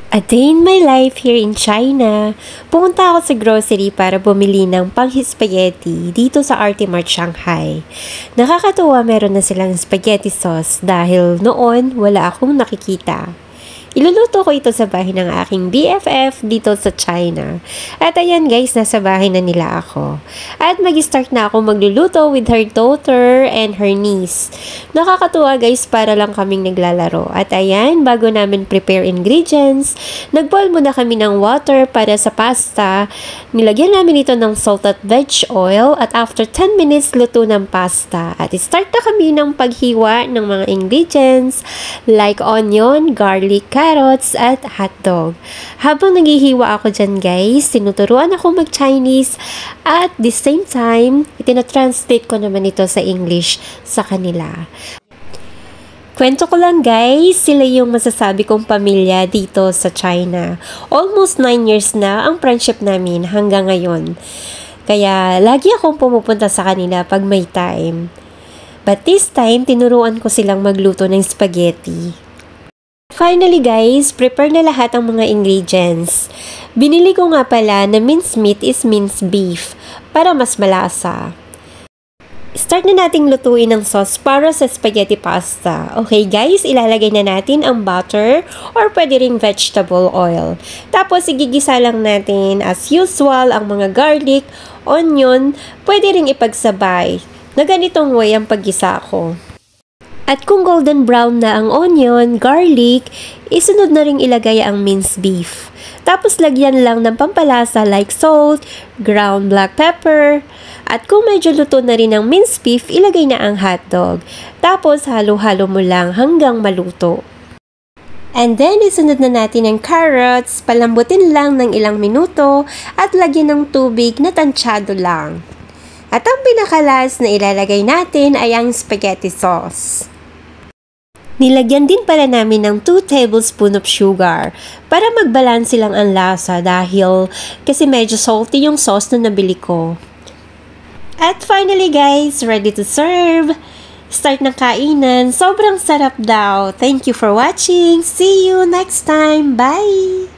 A day in my life here in China. Pumunta ako sa grocery para bumili ng pang-spaghetti dito sa RT Mart Shanghai. Nakakatuwa, meron na silang spaghetti sauce dahil noon wala akong nakikita. Iluluto ko ito sa bahay ng aking BFF dito sa China. At ayan guys, nasa bahay na nila ako. At mag-start na ako magluluto with her daughter and her niece. Nakakatuwa guys, para lang kaming naglalaro. At ayan, bago namin prepare ingredients, nag-boil muna kami ng water para sa pasta. Nilagyan namin ito ng salted veg oil at after 10 minutes, luto ng pasta. At start na kami ng paghiwa ng mga ingredients like onion, garlic, carrots, at hotdog. Habang naghihiwa ako dyan guys, tinuturuan ako mag-Chinese at the same time, itinatranslate ko naman ito sa English sa kanila. Kwento ko lang guys, sila yung masasabi kong pamilya dito sa China. Almost 9 years na ang friendship namin hanggang ngayon. Kaya lagi akong pumupunta sa kanila pag may time. But this time, tinuruan ko silang magluto ng spaghetti. Finally guys, prepare na lahat ang mga ingredients. Binili ko nga pala na minced meat is minced beef para mas malasa. Start na nating lutuin ang sauce para sa spaghetti pasta. Okay guys, ilalagay na natin ang butter or pwede ring vegetable oil. Tapos igigisa lang natin as usual ang mga garlic, onion, pwede ring ipagsabay. Na ganitong way ang paggisa ko. At kung golden brown na ang onion, garlic, isunod na ring ilagay ang minced beef. Tapos lagyan lang ng pampalasa like salt, ground black pepper. At kung medyo luto na rin ang minced beef, ilagay na ang hotdog. Tapos halo-halo mo lang hanggang maluto. And then isunod na natin ang carrots, palambutin lang ng ilang minuto at lagyan ng tubig na tansyado lang. At ang pinakalas na ilalagay natin ay ang spaghetti sauce. Nilagyan din pala namin ng 2 tablespoons of sugar para mag-balance lang ang lasa dahil kasi medyo salty yung sauce na nabili ko. At finally guys, ready to serve! Start ng kainan, sobrang sarap daw! Thank you for watching! See you next time! Bye!